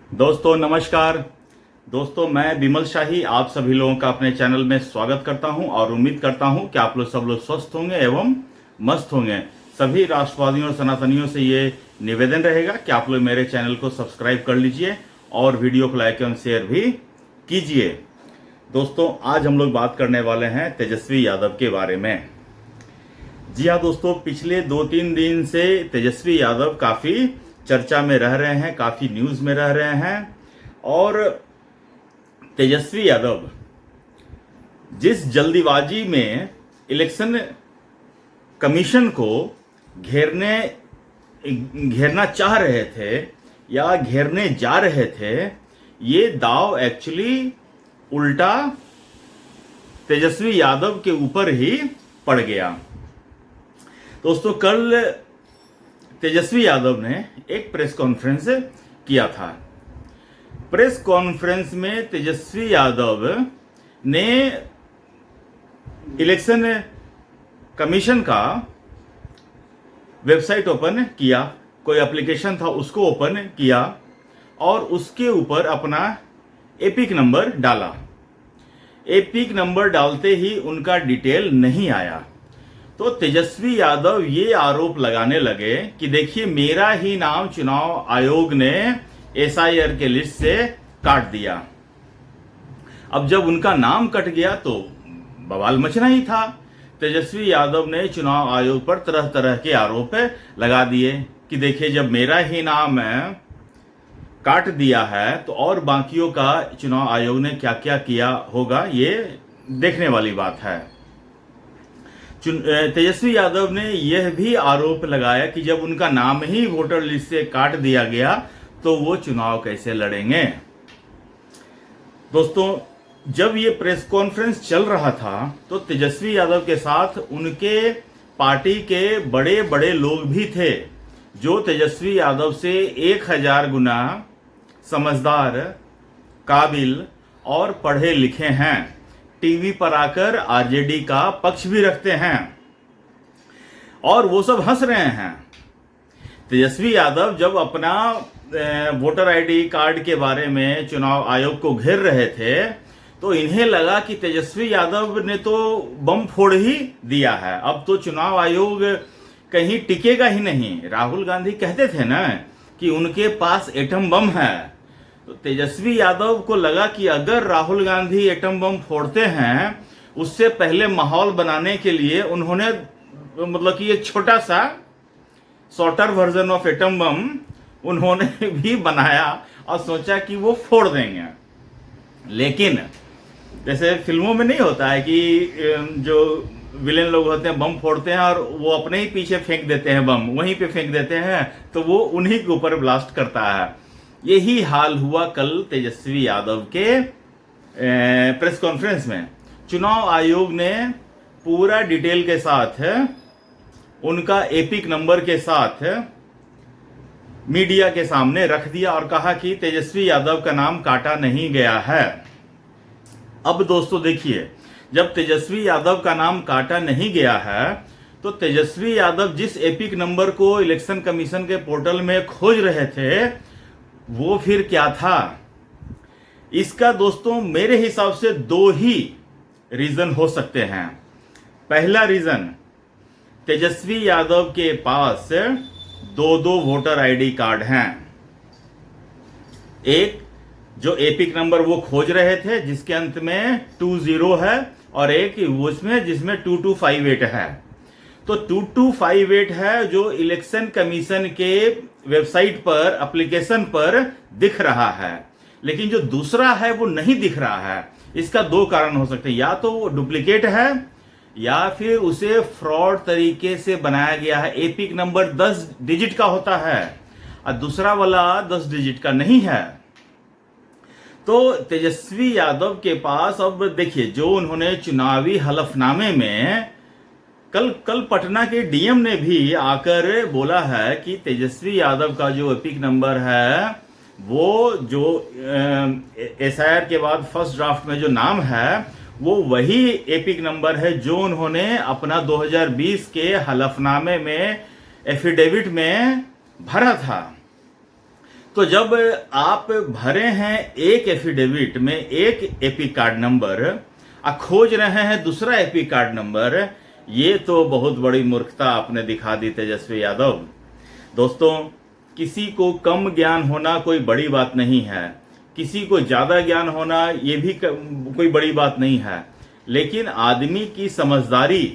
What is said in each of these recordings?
दोस्तों नमस्कार। दोस्तों मैं बिमल शाही आप सभी लोगों का अपने चैनल में स्वागत करता हूं और उम्मीद करता हूं कि आप लोग सब लोग स्वस्थ होंगे एवं मस्त होंगे। सभी राष्ट्रवादियों और सनातनियों से ये निवेदन रहेगा कि आप लोग मेरे चैनल को सब्सक्राइब कर लीजिए और वीडियो को लाइक एवं शेयर भी कीजिए। दोस्तों आज हम लोग बात करने वाले हैं तेजस्वी यादव के बारे में। जी हाँ दोस्तों, पिछले 2-3 दिन से तेजस्वी यादव काफ़ी चर्चा में रह रहे हैं, काफ़ी न्यूज़ में रह रहे हैं। और तेजस्वी यादव जिस जल्दीबाजी में इलेक्शन कमीशन को घेरना चाह रहे थे या घेरने जा रहे थे, ये दाव एक्चुअली उल्टा तेजस्वी यादव के ऊपर ही पड़ गया। दोस्तों कल तेजस्वी यादव ने एक प्रेस कॉन्फ्रेंस किया था। प्रेस कॉन्फ्रेंस में तेजस्वी यादव ने इलेक्शन कमीशन का वेबसाइट ओपन किया, कोई एप्लीकेशन था उसको ओपन किया और उसके ऊपर अपना एपिक नंबर डाला। एपिक नंबर डालते ही उनका डिटेल नहीं आया, तो तेजस्वी यादव ये आरोप लगाने लगे कि देखिए मेरा ही नाम चुनाव आयोग ने एसआईआर के लिस्ट से काट दिया। अब जब उनका नाम कट गया तो बवाल मचना ही था। तेजस्वी यादव ने चुनाव आयोग पर तरह तरह के आरोप लगा दिए कि देखिए जब मेरा ही नाम काट दिया है तो और बाकियों का चुनाव आयोग ने क्या क्या किया होगा, ये देखने वाली बात है। तेजस्वी यादव ने यह भी आरोप लगाया कि जब उनका नाम ही वोटर लिस्ट से काट दिया गया तो वो चुनाव कैसे लड़ेंगे। दोस्तों जब ये प्रेस कॉन्फ्रेंस चल रहा था तो तेजस्वी यादव के साथ उनके पार्टी के बड़े बड़े लोग भी थे जो तेजस्वी यादव से 1000 गुना समझदार, काबिल और पढ़े लिखे हैं। टीवी पर आकर आरजेडी का पक्ष भी रखते हैं और वो सब हंस रहे हैं। तेजस्वी यादव जब अपना वोटर आईडी कार्ड के बारे में चुनाव आयोग को घेर रहे थे तो इन्हें लगा कि तेजस्वी यादव ने तो बम फोड़ ही दिया है, अब तो चुनाव आयोग कहीं टिकेगा ही नहीं। राहुल गांधी कहते थे ना कि उनके पास एटम बम है, तो तेजस्वी यादव को लगा कि अगर राहुल गांधी एटम बम फोड़ते हैं, उससे पहले माहौल बनाने के लिए उन्होंने मतलब कि एक छोटा सा shorter version of atom bomb उन्होंने भी बनाया और सोचा कि वो फोड़ देंगे। लेकिन जैसे फिल्मों में नहीं होता है कि जो विलेन लोग होते हैं बम फोड़ते हैं और वो अपने ही पीछे फेंक देते हैं, बम वहीं पे फेंक देते हैं तो वो उन्हीं के ऊपर ब्लास्ट करता है। यही हाल हुआ कल तेजस्वी यादव के प्रेस कॉन्फ्रेंस में। चुनाव आयोग ने पूरा डिटेल के साथ उनका एपिक नंबर के साथ मीडिया के सामने रख दिया और कहा कि तेजस्वी यादव का नाम काटा नहीं गया है। अब दोस्तों देखिए, जब तेजस्वी यादव का नाम काटा नहीं गया है तो तेजस्वी यादव जिस एपिक नंबर को इलेक्शन कमीशन के पोर्टल में खोज रहे थे वो फिर क्या था। इसका दोस्तों मेरे हिसाब से 2 ही रीजन हो सकते हैं। पहला रीजन, तेजस्वी यादव के पास 2 वोटर आईडी कार्ड हैं। एक जो एपिक नंबर वो खोज रहे थे जिसके अंत में 20 है और एक उसमें जिसमें 2258 है। तो 2258 है जो इलेक्शन कमीशन के वेबसाइट पर, एप्लीकेशन पर दिख रहा है, लेकिन जो दूसरा है वो नहीं दिख रहा है। इसका 2 कारण हो सकते हैं, या तो वो डुप्लीकेट है या फिर उसे फ्रॉड तरीके से बनाया गया है। एपिक नंबर 10 डिजिट का होता है और दूसरा वाला 10 डिजिट का नहीं है। तो तेजस्वी यादव के पास अब देखिए जो उन्होंने चुनावी हलफनामे में कल पटना के डीएम ने भी आकर बोला है कि तेजस्वी यादव का जो एपिक नंबर है वो जो एसआईआर के बाद फर्स्ट ड्राफ्ट में जो नाम है वो वही एपिक नंबर है जो उन्होंने अपना 2020 के हलफनामे में एफिडेविट में भरा था। तो जब आप भरे हैं एक एफिडेविट में एक एपी कार्ड नंबर और खोज रहे हैं दूसरा एपी कार्ड नंबर, ये तो बहुत बड़ी मूर्खता आपने दिखा दी तेजस्वी यादव। दोस्तों, किसी को कम ज्ञान होना कोई बड़ी बात नहीं है, किसी को ज्यादा ज्ञान होना ये भी कोई बड़ी बात नहीं है, लेकिन आदमी की समझदारी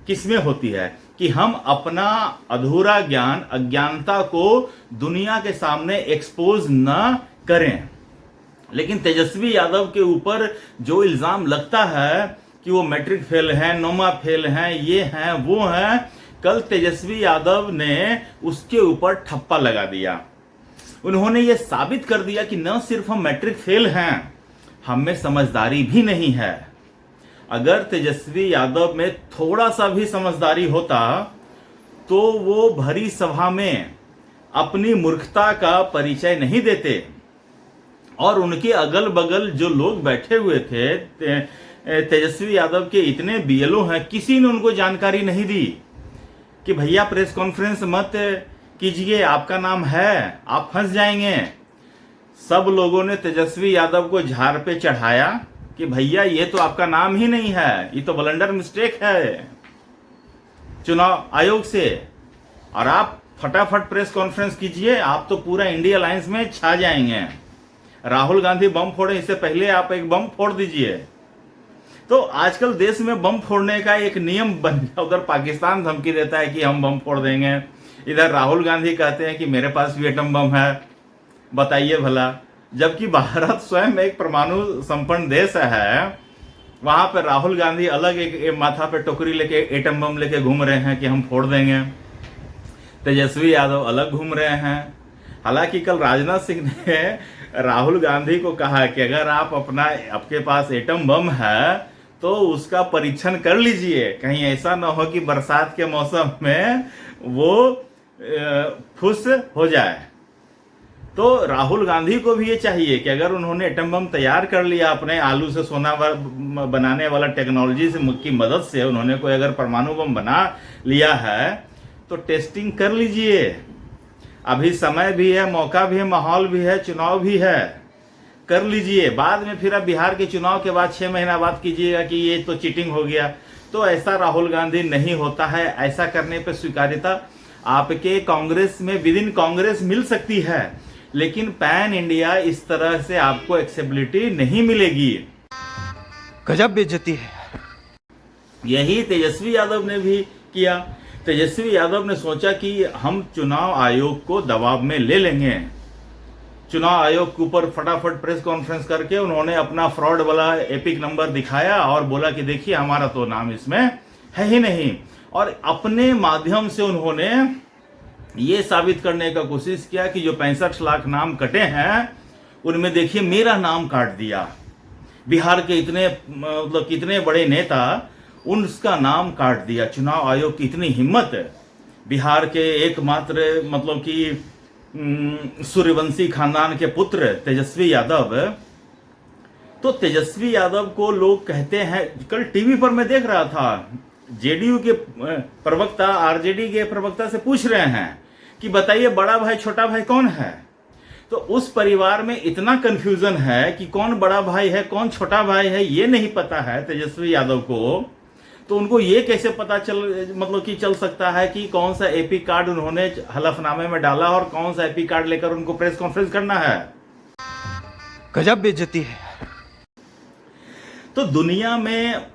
किसमें होती है कि हम अपना अधूरा ज्ञान, अज्ञानता को दुनिया के सामने एक्सपोज न करें। लेकिन तेजस्वी यादव के ऊपर जो इल्जाम लगता है कि वो मैट्रिक फेल हैं, नोमा फेल हैं, ये हैं, वो हैं, कल तेजस्वी यादव ने उसके ऊपर ठप्पा लगा दिया। उन्होंने ये साबित कर दिया कि न सिर्फ हम मैट्रिक फेल हैं, हम में समझदारी भी नहीं है। अगर तेजस्वी यादव में थोड़ा सा भी समझदारी होता तो वो भरी सभा में अपनी मूर्खता का परिचय नहीं देते, और उनके अगल बगल जो लोग बैठे हुए थे, तेजस्वी यादव के इतने बीएलओ हैं, किसी ने उनको जानकारी नहीं दी कि भैया प्रेस कॉन्फ्रेंस मत कीजिए, आपका नाम है, आप फंस जाएंगे। सब लोगों ने तेजस्वी यादव को झाड़ पे चढ़ाया कि भैया ये तो आपका नाम ही नहीं है, ये तो ब्लंडर मिस्टेक है चुनाव आयोग से, और आप फटाफट प्रेस कॉन्फ्रेंस कीजिए, आप तो पूरा इंडिया अलायंस में छा जाएंगे। राहुल गांधी बम फोड़े इससे पहले आप एक बम फोड़ दीजिए। तो आजकल देश में बम फोड़ने का एक नियम बन गया। उधर पाकिस्तान धमकी देता है कि हम बम फोड़ देंगे, इधर राहुल गांधी कहते हैं कि मेरे पास भी एटम बम है। बताइए भला, जबकि भारत स्वयं एक परमाणु संपन्न देश है, वहां पर राहुल गांधी अलग एक माथा पे टोकरी लेके एटम बम लेके घूम रहे हैं कि हम फोड़ देंगे। तेजस्वी यादव अलग घूम रहे हैं। हालांकि कल राजनाथ सिंह ने राहुल गांधी को कहा कि अगर आपके पास एटम बम है तो उसका परीक्षण कर लीजिए, कहीं ऐसा ना हो कि बरसात के मौसम में वो फुस हो जाए। तो राहुल गांधी को भी ये चाहिए कि अगर उन्होंने एटम बम तैयार कर लिया, अपने आलू से सोना बनाने वाला टेक्नोलॉजी की मदद से उन्होंने कोई अगर परमाणु बम बना लिया है, तो टेस्टिंग कर लीजिए। अभी समय भी है, मौका भी है, माहौल भी है, चुनाव भी है, कर लीजिए। बाद में फिर अब बिहार के चुनाव के बाद 6 महीना बाद कीजिएगा कि ये तो चीटिंग हो गया। तो ऐसा राहुल गांधी नहीं होता है। ऐसा करने पर स्वीकार्यता आपके कांग्रेस में, विद इन कांग्रेस मिल सकती है, लेकिन पैन इंडिया इस तरह से आपको एक्सेसिबिलिटी नहीं मिलेगी। गजब बेइज्जती है। यही तेजस्वी यादव ने भी किया। तेजस्वी यादव ने सोचा कि हम चुनाव आयोग को दबाव में ले लेंगे। चुनाव आयोग के ऊपर फटाफट प्रेस कॉन्फ्रेंस करके उन्होंने अपना फ्रॉड वाला एपिक नंबर दिखाया और बोला कि देखिए हमारा तो नाम इसमें है ही नहीं, और अपने माध्यम से उन्होंने ये साबित करने का कोशिश किया कि जो 65 लाख नाम कटे हैं उनमें देखिए मेरा नाम काट दिया। बिहार के इतने मतलब कितने बड़े नेता, उनका नाम काट दिया। चुनाव आयोग की इतनी हिम्मत है। बिहार के एकमात्र मतलब कि सूर्यवंशी खानदान के पुत्र तेजस्वी यादव, तो तेजस्वी यादव को लोग कहते हैं, कल टीवी पर मैं देख रहा था, जेडीयू के प्रवक्ता आरजेडी के प्रवक्ता से पूछ रहे हैं कि बताइए बड़ा भाई छोटा भाई कौन है। तो उस परिवार में इतना कंफ्यूजन है कि कौन बड़ा भाई है कौन छोटा भाई है ये नहीं पता है तेजस्वी यादव को। तो उनको ये कैसे पता चल सकता है कि कौन सा एपी कार्ड उन्होंने हलफनामे में डाला और कौन सा एपी कार्ड लेकर उनको प्रेस कॉन्फ्रेंस करना है। गजब बेइज्जती है। तो दुनिया में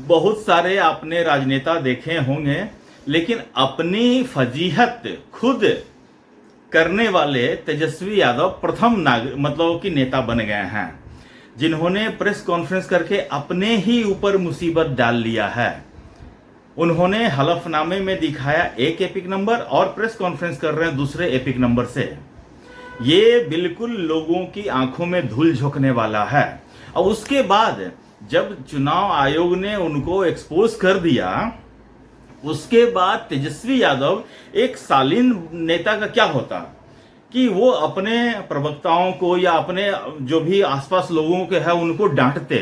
बहुत सारे आपने राजनेता देखे होंगे, लेकिन अपनी फजीहत खुद करने वाले तेजस्वी यादव प्रथम मतलब कि नेता बन गए हैं, जिन्होंने प्रेस कॉन्फ्रेंस करके अपने ही ऊपर मुसीबत डाल लिया है। उन्होंने हलफनामे में दिखाया एक एपिक नंबर और प्रेस कॉन्फ्रेंस कर रहे हैं दूसरे एपिक नंबर से। ये बिल्कुल लोगों की आंखों में धूल झोंकने वाला है। और उसके बाद जब चुनाव आयोग ने उनको एक्सपोज कर दिया, उसके बाद तेजस्वी यादव एक शालीन नेता का क्या होता कि वो अपने प्रवक्ताओं को या अपने जो भी आसपास लोगों के है उनको डांटते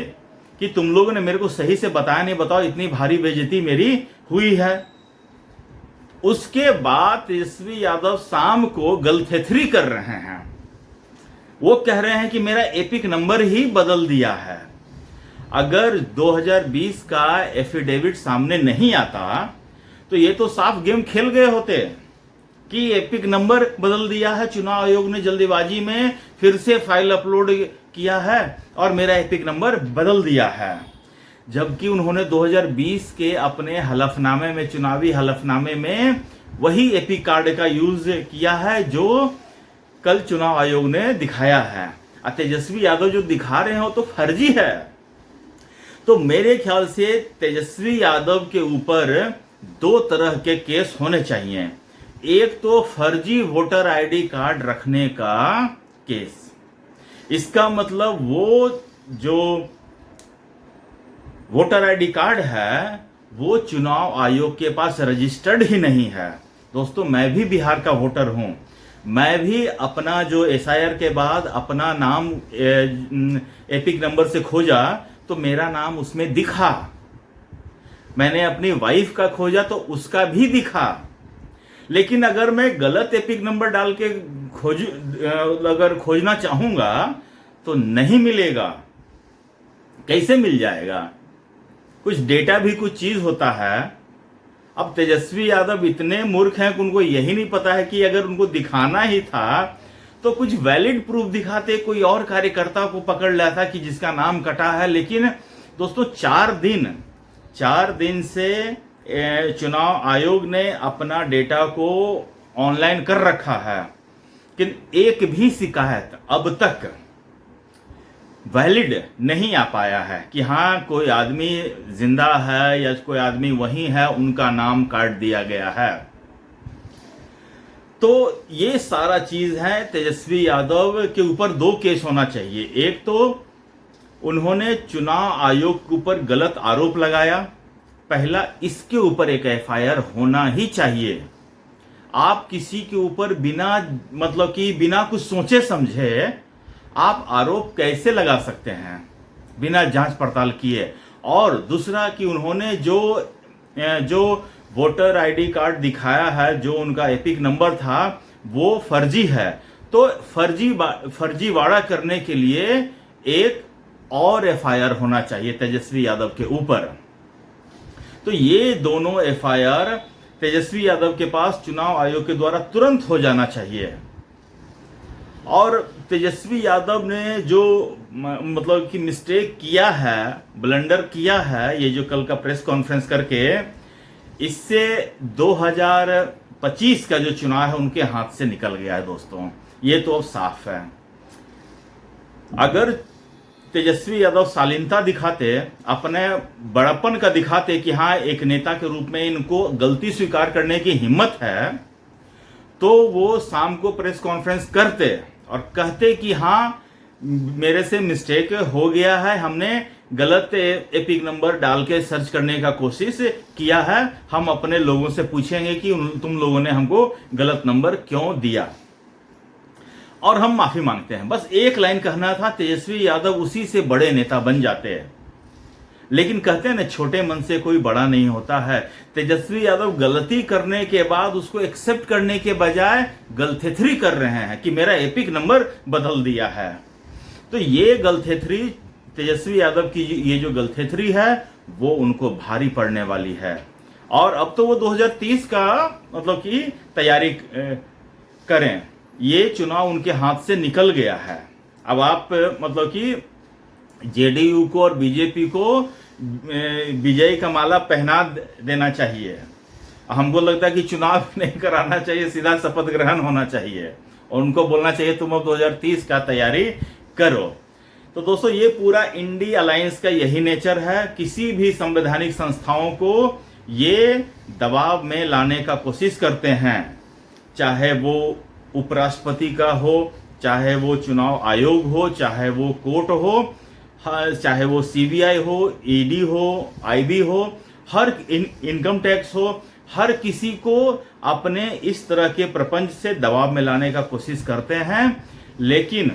कि तुम लोगों ने मेरे को सही से बताया नहीं, बताओ इतनी भारी बेइज्जती मेरी हुई है। उसके बाद तेजस्वी यादव शाम को गलथेथरी कर रहे हैं वो कह रहे हैं कि मेरा एपिक नंबर ही बदल दिया है। अगर 2020 का एफिडेविट सामने नहीं आता तो ये तो साफ गेम खेल गए होते कि एपिक नंबर बदल दिया है, चुनाव आयोग ने जल्दीबाजी में फिर से फाइल अपलोड किया है और मेरा एपिक नंबर बदल दिया है। जबकि उन्होंने 2020 के अपने हलफनामे में, चुनावी हलफनामे में वही एपिक कार्ड का यूज किया है जो कल चुनाव आयोग ने दिखाया है। तेजस्वी यादव जो दिखा रहे हैं वो तो फर्जी है। तो मेरे ख्याल से तेजस्वी यादव के ऊपर दो तरह के केस होने चाहिए। एक तो फर्जी वोटर आईडी कार्ड रखने का केस, इसका मतलब वो जो वोटर आईडी कार्ड है वो चुनाव आयोग के पास रजिस्टर्ड ही नहीं है। दोस्तों, मैं भी बिहार का वोटर हूं, मैं भी अपना जो एसआईआर के बाद अपना नाम एपिक नंबर से खोजा तो मेरा नाम उसमें दिखा। मैंने अपनी वाइफ का खोजा तो उसका भी दिखा। लेकिन अगर मैं गलत एपिक नंबर डाल के अगर खोजना चाहूंगा तो नहीं मिलेगा। कैसे मिल जाएगा? कुछ डेटा भी कुछ चीज होता है। अब तेजस्वी यादव इतने मूर्ख हैं कि उनको यही नहीं पता है कि अगर उनको दिखाना ही था तो कुछ वैलिड प्रूफ दिखाते, कोई और कार्यकर्ता को पकड़ लेता कि जिसका नाम कटा है। लेकिन दोस्तों, 4 दिन से चुनाव आयोग ने अपना डेटा को ऑनलाइन कर रखा है, लेकिन एक भी शिकायत अब तक वैलिड नहीं आ पाया है कि हाँ कोई आदमी जिंदा है या कोई आदमी वही है, उनका नाम काट दिया गया है। तो ये सारा चीज है। तेजस्वी यादव के ऊपर दो केस होना चाहिए। एक तो उन्होंने चुनाव आयोग के ऊपर गलत आरोप लगाया, पहला इसके ऊपर एक एफआईआर होना ही चाहिए। आप किसी के ऊपर बिना मतलब कि बिना कुछ सोचे समझे आप आरोप कैसे लगा सकते हैं बिना जांच पड़ताल किए। और दूसरा कि उन्होंने जो वोटर आईडी कार्ड दिखाया है, जो उनका एपिक नंबर था, वो फर्जी है। तो फर्जीवाड़ा करने के लिए एक और एफआईआर होना चाहिए तेजस्वी यादव के ऊपर। तो ये दोनों एफआईआर तेजस्वी यादव के पास चुनाव आयोग के द्वारा तुरंत हो जाना चाहिए। और तेजस्वी यादव ने जो मतलब कि मिस्टेक किया है, ब्लंडर किया है, ये जो कल का प्रेस कॉन्फ्रेंस करके, इससे 2025 का जो चुनाव है उनके हाथ से निकल गया है। दोस्तों, ये तो अब साफ है। अगर तेजस्वी यादव शालीनता दिखाते, अपने बड़प्पन का दिखाते कि हाँ एक नेता के रूप में इनको गलती स्वीकार करने की हिम्मत है, तो वो शाम को प्रेस कॉन्फ्रेंस करते और कहते कि हाँ मेरे से मिस्टेक हो गया है, हमने गलत एपिक नंबर डाल के सर्च करने का कोशिश किया है, हम अपने लोगों से पूछेंगे कि तुम लोगों ने हमको गलत नंबर क्यों दिया और हम माफी मांगते हैं। बस एक लाइन कहना था, तेजस्वी यादव उसी से बड़े नेता बन जाते हैं। लेकिन कहते हैं ना, छोटे मन से कोई बड़ा नहीं होता है। तेजस्वी यादव गलती करने के बाद उसको एक्सेप्ट करने के बजाय गलथेथरी कर रहे हैं कि मेरा एपिक नंबर बदल दिया है। तो ये गलथेथरी, तेजस्वी यादव की ये जो गलथेथरी है वो उनको भारी पड़ने वाली है। और अब तो वो 2030 का मतलब कि तैयारी करें। ये चुनाव उनके हाथ से निकल गया है। अब आप मतलब कि जेडीयू को और बीजेपी को विजयी का माला पहना देना चाहिए। हमको लगता है कि चुनाव नहीं कराना चाहिए, सीधा शपथ ग्रहण होना चाहिए और उनको बोलना चाहिए तुम अब 2030 का तैयारी करो। तो दोस्तों, ये पूरा इंडी अलायंस का यही नेचर है। किसी भी संवैधानिक संस्थाओं को ये दबाव में लाने का कोशिश करते हैं, चाहे वो उपराष्ट्रपति का हो, चाहे वो चुनाव आयोग हो, चाहे वो कोर्ट हो, चाहे वो सीबीआई हो, ईडी हो, आईबी हो, हर इनकम टैक्स हो, हर किसी को अपने इस तरह के प्रपंच से दबाव में लाने का कोशिश करते हैं। लेकिन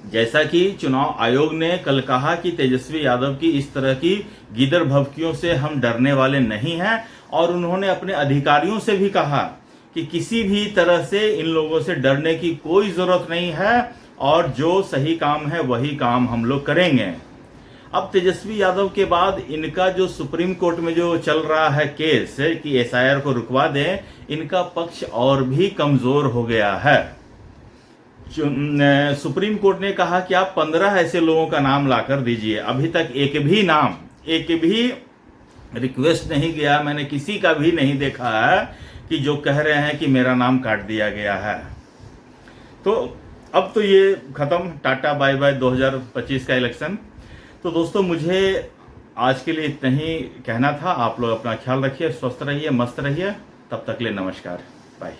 जैसा कि चुनाव आयोग ने कल कहा कि तेजस्वी यादव की इस तरह की गीदड़ भभकियों से हम डरने वाले नहीं हैं, और उन्होंने अपने अधिकारियों से भी कहा कि किसी भी तरह से इन लोगों से डरने की कोई जरूरत नहीं है। और जो सही काम है वही काम हम लोग करेंगे। अब तेजस्वी यादव के बाद इनका जो सुप्रीम कोर्ट में जो चल रहा है केस कि एसआईआर को रुकवा दें, इनका पक्ष और भी कमजोर हो गया है। सुप्रीम कोर्ट ने कहा कि आप 15 ऐसे लोगों का नाम लाकर दीजिए। अभी तक एक भी रिक्वेस्ट नहीं गया, मैंने किसी का भी नहीं देखा है कि जो कह रहे हैं कि मेरा नाम काट दिया गया है। तो अब तो ये खत्म, टाटा बाय बाय 2025 का इलेक्शन। तो दोस्तों, मुझे आज के लिए इतना ही कहना था। आप लोग अपना ख्याल रखिए, स्वस्थ रहिए, मस्त रहिए। तब तक के लिए नमस्कार, बाय।